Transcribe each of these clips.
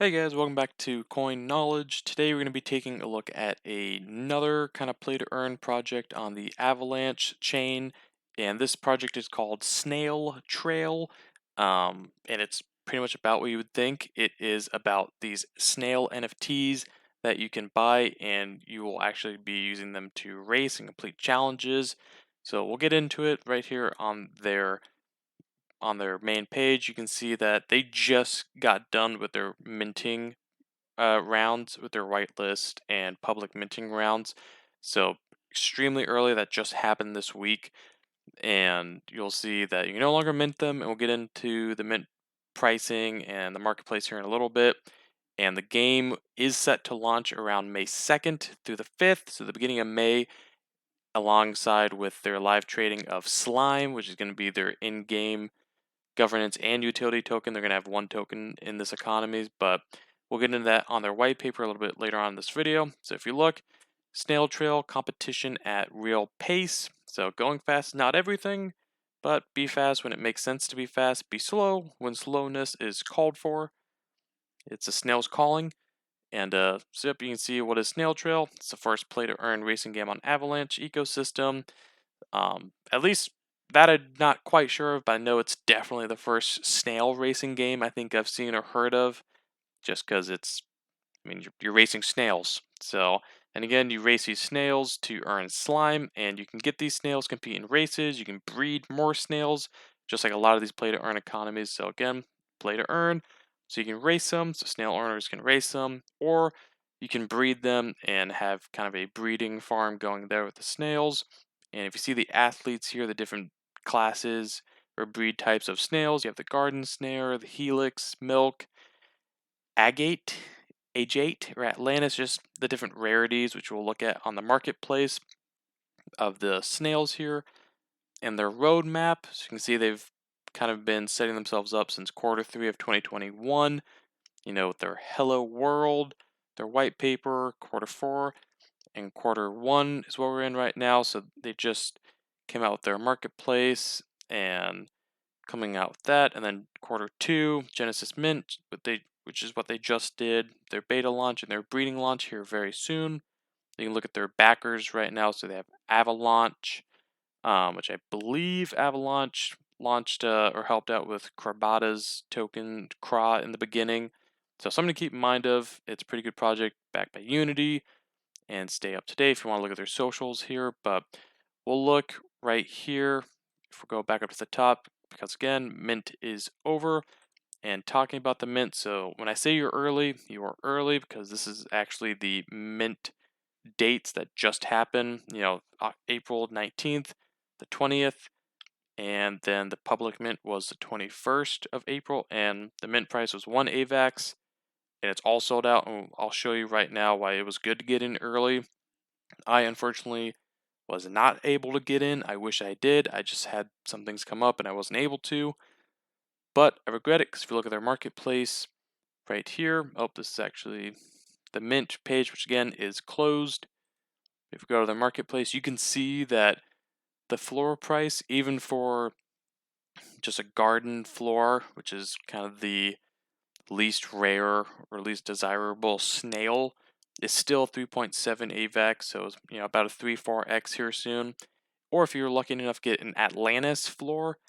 Hey guys, welcome back to Coin Knowledge. Today we're going to be taking a look at another kind of play to earn project on the Avalanche chain, and this project is called Snail Trail, and it's pretty much about what you would think. It is about these snail NFTs that you can buy, and you will actually be using them to race and complete challenges. So we'll get into it right here on their main page. You can see that they just got done with their minting rounds, with their whitelist and public minting rounds. So extremely early. That just happened this week, and you'll see that you can no longer mint them. And we'll get into the mint pricing and the marketplace here in a little bit. And the game is set to launch around May 2nd through the 5th, so the beginning of May, alongside with their live trading of Slime, which is going to be their in-game governance and utility token. They're going to have one token in this economy, but we'll get into that on their white paper a little bit later on in this video. So if you look, Snail Trail competition at real pace. So going fast, not everything, but be fast when it makes sense to be fast. Be slow when slowness is called for. It's a snail's calling. And so you can see what is Snail Trail. It's the first play to earn racing game on Avalanche ecosystem. At least that I'm not quite sure of, but I know it's definitely the first snail racing game I think I've seen or heard of, just because you're racing snails. So, and again, you race these snails to earn slime, and you can get these snails, compete in races, you can breed more snails, just like a lot of these play to earn economies. So, again, play to earn, so you can race them, so snail owners can race them, or you can breed them and have kind of a breeding farm going there with the snails. And if you see the athletes here, the different classes or breed types of snails, you have the garden snare, the helix, milk, agate, agate, or Atlantis, just the different rarities, which we'll look at on the marketplace of the snails here and their roadmap. So you can see they've kind of been setting themselves up since quarter 3 of 2021, with their Hello World, their white paper, quarter 4, and quarter 1 is what we're in right now. So they just came out with their marketplace and coming out with that, and then quarter 2 Genesis Mint, which is what they just did, their beta launch and their breeding launch here very soon. You can look at their backers right now. So they have Avalanche, which I believe Avalanche launched or helped out with Krabata's token Kra in the beginning. So something to keep in mind of. It's a pretty good project backed by Unity, and stay up to date if you want to look at their socials here. But we'll look right here if we go back up to the top, because again, mint is over and talking about the mint. So when I say you're early, you are early because this is actually the mint dates that just happened. April 19th, the 20th, and then the public mint was the 21st of April, and the mint price was 1 AVAX, and it's all sold out. And I'll show you right now why it was good to get in early. I unfortunately was not able to get in. I wish I did. I just had some things come up and I wasn't able to. But I regret it, because if you look at their marketplace right here, oh, this is actually the mint page, which again is closed. If you go to their marketplace, you can see that the floor price, even for just a garden floor, which is kind of the least rare or least desirable snail, is still 3.7 AVAX, so it's, about a 3-4x here soon. Or if you're lucky enough to get an Atlantis floor,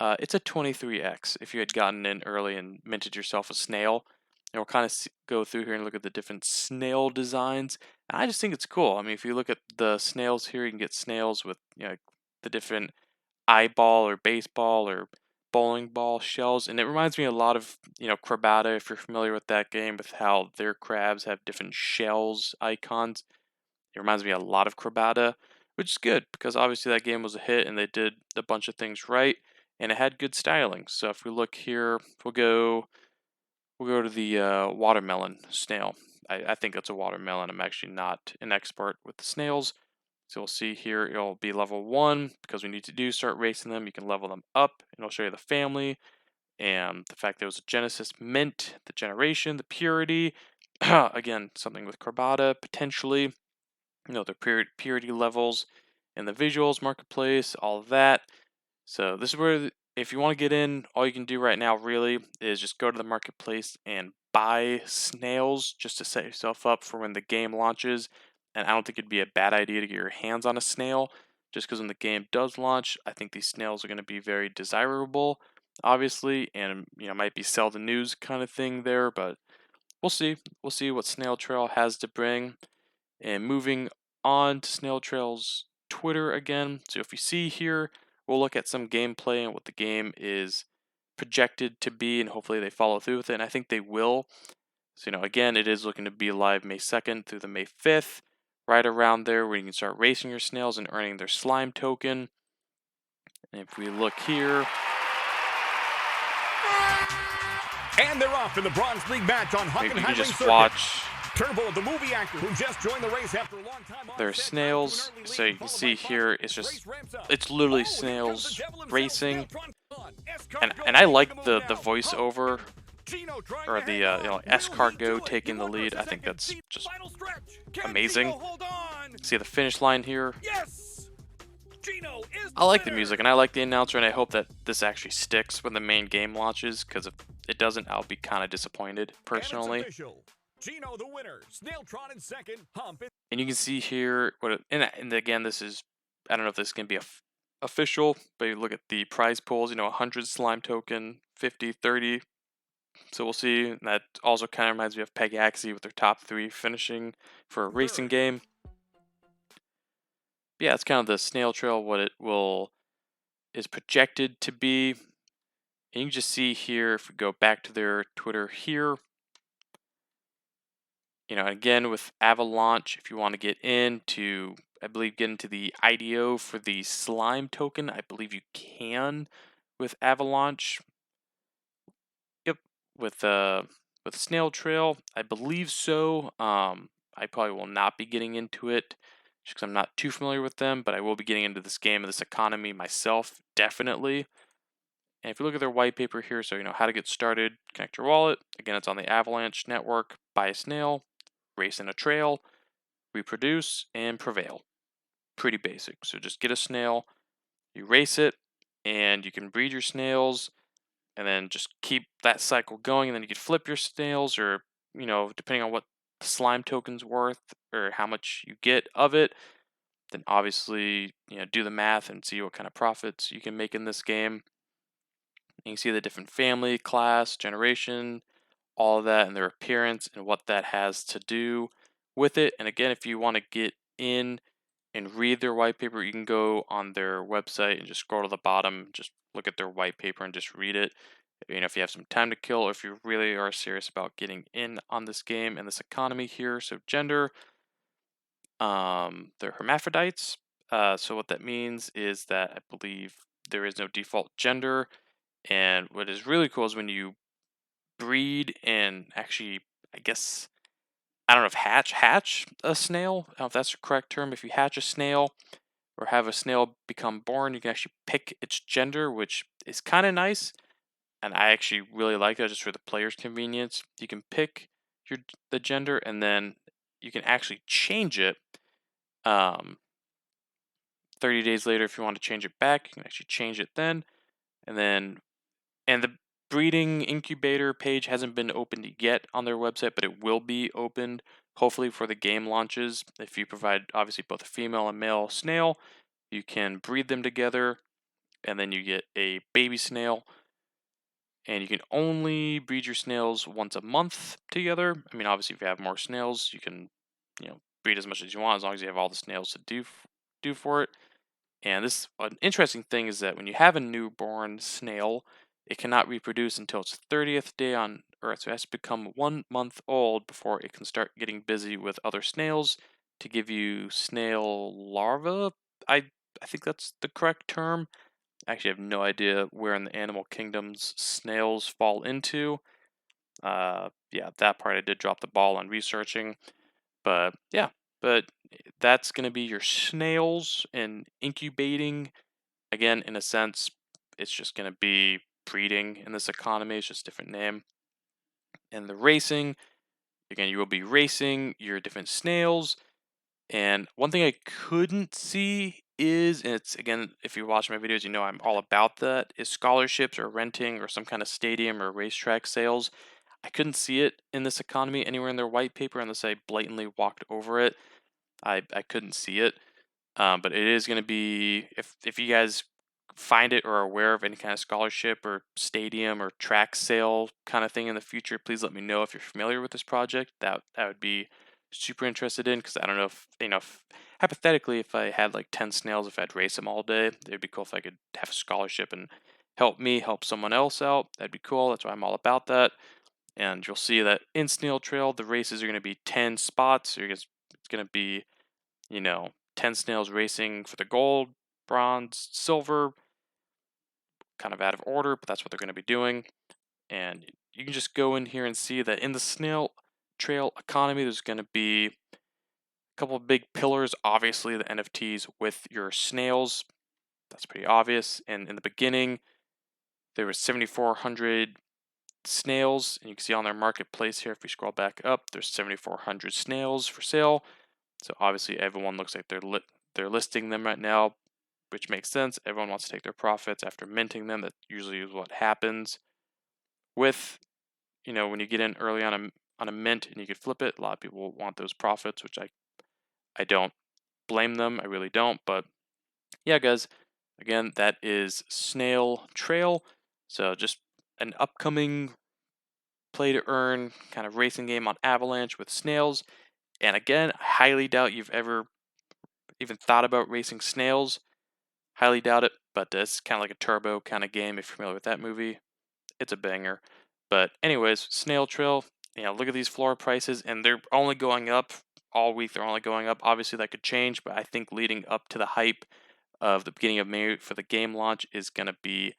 it's a 23x if you had gotten in early and minted yourself a snail. And we'll kind of go through here and look at the different snail designs. And I just think it's cool. I mean, if you look at the snails here, you can get snails with the different eyeball or baseball or bowling ball shells, and it reminds me a lot of Krabata, if you're familiar with that game, with how their crabs have different shells icons. It reminds me a lot of Krabata, which is good because obviously that game was a hit and they did a bunch of things right, and it had good styling. So if we look here, we'll go to the watermelon snail. I think it's a watermelon. I'm actually not an expert with the snails. So we'll see here, it'll be level 1 because we need to start racing them. You can level them up, and it'll show you the family and the fact there was a Genesis Mint, the generation, the purity. Again, something with Corbata potentially. Their purity levels and the visuals, marketplace, all of that. So this is where, if you want to get in, all you can do right now really is just go to the marketplace and buy snails just to set yourself up for when the game launches. And I don't think it'd be a bad idea to get your hands on a snail, just because when the game does launch, I think these snails are going to be very desirable, obviously, and might be sell the news kind of thing there. But we'll see. We'll see what Snail Trail has to bring. And moving on to Snail Trail's Twitter again. So if you see here, we'll look at some gameplay and what the game is projected to be, and hopefully they follow through with it. And I think they will. So, again, it is looking to be live May 2nd through the May 5th, right around there where you can start racing your snails and earning their slime token. And if we look here, and they're off in the Bronze League match on maybe you can just watch Turbo, the movie actor who just joined the race after a long time their snails. So you can see here, it's literally snails racing. And I like the voiceover, or the escargot taking the lead. I think that's just amazing. See the finish line here. I like the music and I like the announcer, and I hope that this actually sticks when the main game launches, because if it doesn't, I'll be kind of disappointed personally. Gino the winner, Snail Tron in second, Hump in. And you can see here and again, this is, I don't know if this can be official, but you look at the prize pools, 100 slime token, 50, 30. So we'll see. And that also kind of reminds me of Pegaxi with their top 3 finishing for a racing game. But yeah, it's kind of the Snail Trail, what it is projected to be. And you can just see here, if we go back to their Twitter here, again with Avalanche, if you want to get into, I believe, get into the IDO for the slime token, I believe you can with Avalanche. Yep, with Snail Trail, I believe so. I probably will not be getting into it just because I'm not too familiar with them, but I will be getting into this game and this economy myself, definitely. And if you look at their white paper here, so how to get started, connect your wallet. Again, it's on the Avalanche network. Buy a snail, race in a trail, reproduce, and prevail. Pretty basic. So just get a snail, you race it, and you can breed your snails, and then just keep that cycle going. And then you can flip your snails, or depending on what the slime token's worth or how much you get of it, then obviously do the math and see what kind of profits you can make in this game. You can see the different family, class, generation, all of that, and their appearance and what that has to do with it. And again, if you want to get in and read their white paper, you can go on their website and just scroll to the bottom, just look at their white paper and just read it. If you have some time to kill, or if you really are serious about getting in on this game and this economy here. So gender, they're hermaphrodites. So what that means is that I believe there is no default gender. And what is really cool is when you breed and actually, I guess, I don't know if hatch a snail. I don't know if that's the correct term. If you hatch a snail or have a snail become born, you can actually pick its gender, which is kind of nice. And I actually really like that, just for the player's convenience. You can pick the gender, and then you can actually change it. 30 days later, if you want to change it back, you can actually change it then. And the breeding incubator page hasn't been opened yet on their website, but it will be opened hopefully for the game launches. If you provide obviously both a female and male snail, you can breed them together, and then you get a baby snail. And you can only breed your snails once a month together. I mean, obviously, if you have more snails, you can, breed as much as you want, as long as you have all the snails to do for it. And this, an interesting thing is that when you have a newborn snail, it cannot reproduce until its 30th day on Earth. So it has to become 1 month old before it can start getting busy with other snails to give you snail larvae. I think that's the correct term. I actually have no idea where in the animal kingdoms snails fall into. Yeah, that part I did drop the ball on researching. But yeah, that's going to be your snails and incubating. Again, in a sense, it's just going to be breeding in this economy. It's just a different name. And the racing, again, you will be racing your different snails. And one thing I couldn't see is, and it's, again, if you watch my videos, I'm all about that, is scholarships or renting or some kind of stadium or racetrack sales. I couldn't see it in this economy anywhere in their white paper unless I blatantly walked over it. I couldn't see it. But it is going to be, if you guys find it or are aware of any kind of scholarship or stadium or track sale kind of thing in the future, please let me know if you're familiar with this project. That would be super interested in, because I don't know if hypothetically, if I had like 10 snails, if I'd race them all day, it'd be cool if I could have a scholarship and help me help someone else out. That'd be cool. That's why I'm all about that. And you'll see that in Snail Trail, the races are going to be 10 spots. So it's going to be, 10 snails racing for the gold, bronze, silver, kind of out of order, but that's what they're going to be doing. And you can just go in here and see that in the Snail Trail economy, there's going to be a couple of big pillars. Obviously, the NFTs with your snails. That's pretty obvious. And in the beginning, there was 7,400 snails, and you can see on their marketplace here, if we scroll back up, there's 7,400 snails for sale. So obviously, everyone looks like they're listing them right now, which makes sense. Everyone wants to take their profits after minting them. That usually is what happens with, when you get in early on a mint and you could flip it. A lot of people want those profits, which I don't blame them. I really don't. But yeah, guys, again, that is Snail Trail. So just an upcoming play to earn kind of racing game on Avalanche with snails. And again, I highly doubt you've ever even thought about racing snails. Highly doubt it, but it's kind of like a turbo kind of game. If you're familiar with that movie, it's a banger. But anyways, Snail Trail. Look at these floor prices, and they're only going up all week. They're only going up. Obviously, that could change, but I think leading up to the hype of the beginning of May for the game launch is going to be.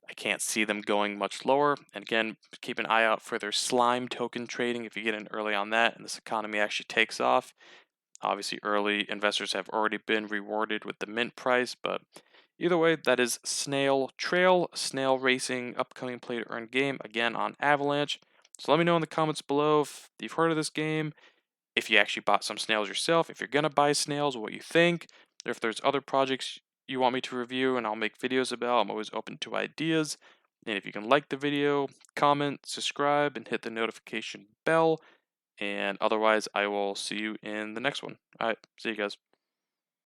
I can't see them going much lower. And again, keep an eye out for their slime token trading. If you get in early on that, and this economy actually takes off, obviously, early investors have already been rewarded with the mint price, but either way, that is Snail Trail, snail racing, upcoming play to earn game, again on Avalanche. So let me know in the comments below if you've heard of this game, if you actually bought some snails yourself, if you're going to buy snails, what you think, or if there's other projects you want me to review and I'll make videos about. I'm always open to ideas. And if you can like the video, comment, subscribe, and hit the notification bell. And otherwise, I will see you in the next one. All right, see you guys.